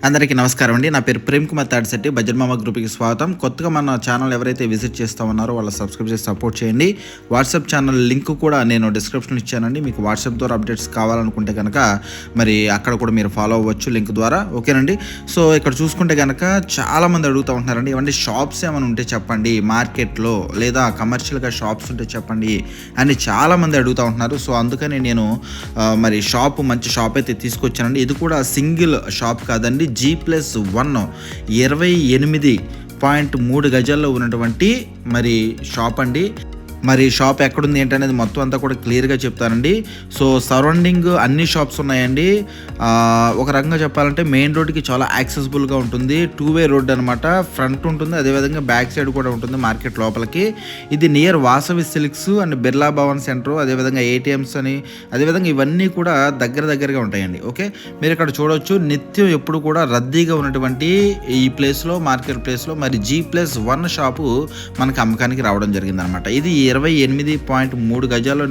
అందరికీ నమస్కారం అండి. నా పేరు ప్రేమ్ కుమార్ తాడిశెట్టి. బడ్జెట్ మామ గ్రూప్కి స్వాగతం. కొత్తగా మన ఛానల్ ఎవరైతే విజిట్ చేస్తూ ఉన్నారో వాళ్ళు సబ్స్క్రైబ్ చేసి సపోర్ట్ చేయండి. వాట్సాప్ ఛానల్ లింక్ కూడా నేను డిస్క్రిప్షన్లో ఇచ్చానండి. మీకు వాట్సాప్ ద్వారా అప్డేట్స్ కావాలనుకుంటే కనుక మరి అక్కడ కూడా మీరు ఫాలో అవ్వచ్చు లింక్ ద్వారా. ఓకేనండి. సో ఇక్కడ చూసుకుంటే కనుక చాలామంది అడుగుతూ ఉంటున్నారండి, ఏమంటే షాప్స్ ఏమైనా ఉంటే చెప్పండి, మార్కెట్లో లేదా కమర్షియల్గా షాప్స్ ఉంటే చెప్పండి అని చాలామంది అడుగుతూ ఉంటున్నారు. సో అందుకని నేను మరి మంచి షాప్ అయితే తీసుకొచ్చానండి. ఇది కూడా సింగిల్ షాప్ కాదండి, G+1 28.3 గజాల్లో ఉన్నటువంటి మరి షాప్ అండి. మరి షాప్ ఎక్కడుంది ఏంటనేది మొత్తం అంతా కూడా క్లియర్గా చెప్తానండి. సో సరౌండింగ్ అన్ని షాప్స్ ఉన్నాయండి. ఒక రకంగా చెప్పాలంటే మెయిన్ రోడ్కి చాలా యాక్సెసిబుల్గా ఉంటుంది. 2-వే రోడ్ అనమాట. ఫ్రంట్ ఉంటుంది, అదేవిధంగా బ్యాక్ సైడ్ కూడా ఉంటుంది మార్కెట్ లోపలికి. ఇది near Vasavi silks and Birla Bhavan centre, అదేవిధంగా ATMs అని, అదేవిధంగా ఇవన్నీ కూడా దగ్గరగా ఉంటాయండి. ఓకే, మీరు ఇక్కడ చూడవచ్చు నిత్యం ఎప్పుడు కూడా రద్దీగా ఉన్నటువంటి ఈ ప్లేస్లో, మార్కెట్ ప్లేస్లో మరి G+1 షాపు మనకు అమ్మకానికి రావడం జరిగింది అనమాట. ఇది 28.3 గజాల్లో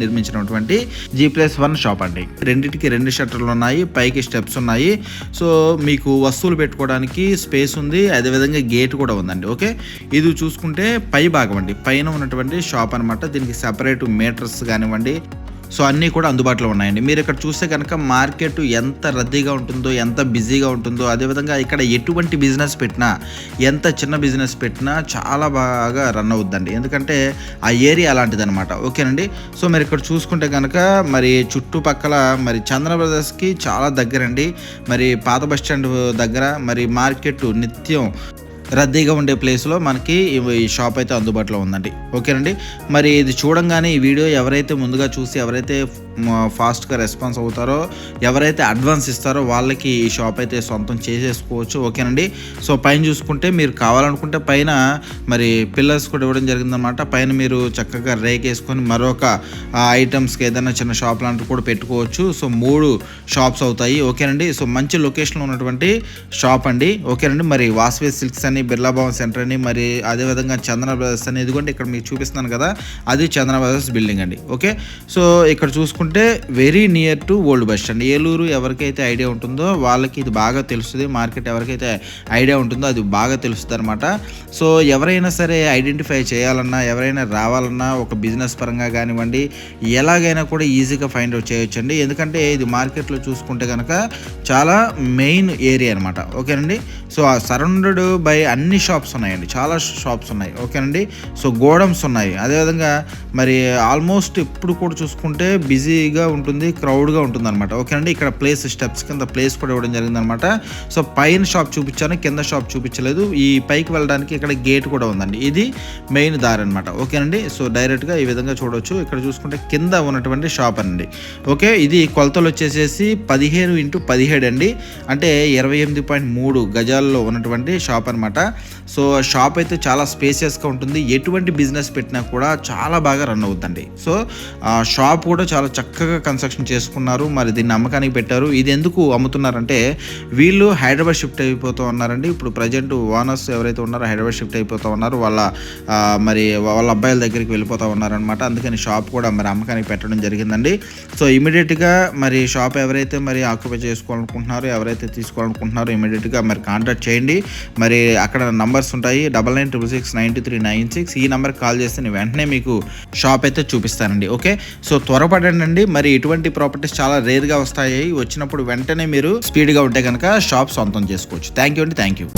నిర్మించినటువంటి G+1 షాప్ అండి. రెండింటికి 2 షట్టర్లు ఉన్నాయి, పైకి స్టెప్స్ ఉన్నాయి. సో మీకు వస్తువులు పెట్టుకోవడానికి స్పేస్ ఉంది, అదేవిధంగా గేట్ కూడా ఉందండి. ఓకే, ఇది చూసుకుంటే పై భాగం అండి, పైన ఉన్నటువంటి షాప్ అనమాట. దీనికి సెపరేట్ మీటర్స్ కానివ్వండి, సో అన్నీ కూడా అందుబాటులో ఉన్నాయండి. మీరు ఇక్కడ చూస్తే కనుక మార్కెట్ ఎంత రద్దీగా ఉంటుందో, ఎంత బిజీగా ఉంటుందో, అదేవిధంగా ఇక్కడ ఎటువంటి బిజినెస్ పెట్టినా, ఎంత చిన్న బిజినెస్ పెట్టినా చాలా బాగా రన్ అవుద్దండి. ఎందుకంటే ఆ ఏరియా అలాంటిదనమాట. ఓకేనండి. సో మీరు ఇక్కడ చూసుకుంటే కనుక మరి చుట్టుపక్కల మరి చందన బ్రదర్స్కి చాలా దగ్గరండి. మరి పాత బస్ స్టాండ్ దగ్గర మరి మార్కెట్ నిత్యం రద్దీగా ఉండే ప్లేస్లో మనకి ఈ షాప్ అయితే అందుబాటులో ఉందండి. ఓకేనండి. మరి ఇది చూడంగానే ఈ వీడియో ఎవరైతే ముందుగా చూసి ఎవరైతే ఫాస్ట్గా రెస్పాన్స్ అవుతారో, ఎవరైతే అడ్వాన్స్ ఇస్తారో వాళ్ళకి ఈ షాప్ అయితే సొంతం చేసేసుకోవచ్చు. ఓకేనండి. సో పైన చూసుకుంటే మీరు కావాలనుకుంటే పైన మరి పిల్లర్స్ కూడా ఇవ్వడం జరిగిందనమాట. పైన మీరు చక్కగా రేక్ వేసుకొని మరొక ఐటమ్స్కి ఏదైనా చిన్న షాప్ లాంటివి కూడా పెట్టుకోవచ్చు. సో 3 షాప్స్ అవుతాయి. ఓకేనండి. సో మంచి లొకేషన్లో ఉన్నటువంటి షాప్ అండి. ఓకేనండి. మరి వాసవి సిల్క్స్ అని, బిర్లా భవన్ సెంటర్ అని, మరి అదేవిధంగా చందన బ్రదర్స్ అని, ఇదిగోండి ఇక్కడ మీకు చూపిస్తున్నాను కదా, అది చందన బ్రదర్స్ బిల్డింగ్ అండి. ఓకే, సో ఇక్కడ చూసుకుంటే very near to old bus stand. Eluru ఎవరికైతే ఐడియా ఉంటుందో వాళ్ళకి ఇది బాగా తెలుస్తుంది. మార్కెట్ ఎవరికైతే ఐడియా ఉంటుందో అది బాగా తెలుస్తుంది అనమాట. సో ఎవరైనా సరే ఐడెంటిఫై చేయాలన్నా, ఎవరైనా రావాలన్నా ఒక బిజినెస్ పరంగా కానివ్వండి, ఎలాగైనా కూడా ఈజీగా ఫైండ్ అవుట్ చేయొచ్చండి. ఎందుకంటే ఇది మార్కెట్లో చూసుకుంటే కనుక చాలా మెయిన్ ఏరియా అనమాట. ఓకేనండి. సో సరౌండెడ్ బై అన్ని షాప్స్ ఉన్నాయండి, చాలా షాప్స్ ఉన్నాయి. ఓకేనండి. సో గోడమ్స్ ఉన్నాయి, అదేవిధంగా మరి ఆల్మోస్ట్ ఎప్పుడు కూడా చూసుకుంటే బిజీగా ఉంటుంది, క్రౌడ్గా ఉంటుంది అనమాట. ఓకేనండి. ఇక్కడ ప్లేస్ స్టెప్స్ కింద ప్లేస్ కూడా ఇవ్వడం జరిగిందనమాట. సో పైన షాప్ చూపించాను, కింద షాప్ చూపించలేదు. ఈ పైకి వెళ్ళడానికి ఇక్కడ గేట్ కూడా ఉందండి. ఇది మెయిన్ దారి అనమాట. ఓకేనండి. సో డైరెక్ట్గా ఈ విధంగా చూడవచ్చు. ఇక్కడ చూసుకుంటే కింద ఉన్నటువంటి షాప్ అండి. ఓకే, ఇది కొలతలు వచ్చేసేసి 15x17 అండి, అంటే 28.3 గజాల్లో ఉన్నటువంటి షాప్ అనమాట. సో షాప్ అయితే చాలా స్పేసియస్గా ఉంటుంది. ఎటువంటి బిజినెస్ పెట్టినా కూడా చాలా బాగా రన్ అవుతుందండి. సో షాప్ కూడా చాలా చక్కగా కన్స్ట్రక్షన్ చేసుకున్నారు. మరి దీన్ని అమ్మకానికి పెట్టారు. ఇది ఎందుకు అమ్ముతున్నారంటే వీళ్ళు హైదరాబాద్ షిఫ్ట్ అయిపోతూ ఉన్నారండి. ఇప్పుడు ప్రజెంట్ ఓనర్స్ ఎవరైతే ఉన్నారో హైదరాబాద్ షిఫ్ట్ అయిపోతూ ఉన్నారు. వాళ్ళ అబ్బాయిల దగ్గరికి వెళ్ళిపోతూ ఉన్నారనమాట. అందుకని షాప్ కూడా మరి అమ్మకానికి పెట్టడం జరిగిందండి. సో ఇమీడియట్గా మరి షాప్ ఎవరైతే మరి ఆక్యుపై చేసుకోవాలనుకుంటున్నారో, ఎవరైతే తీసుకోవాలనుకుంటున్నారో ఇమీడియట్గా మరి కాంటాక్ట్ చేయండి. మరి అక్కడ నంబర్స్ ఉంటాయి, 9966693996. ఈ నెంబర్కి కాల్ చేస్తే నేను వెంటనే మీకు షాప్ అయితే చూపిస్తానండి. ఓకే, సో త్వరపడండి. మరి ఇటువంటి ప్రాపర్టీస్ చాలా రేర్గా వస్తాయి. వచ్చినప్పుడు వెంటనే మీరు స్పీడ్గా ఉంటే కనుక షాప్ సొంతం చేసుకోవచ్చు. థ్యాంక్ యూ అండి. Thank you.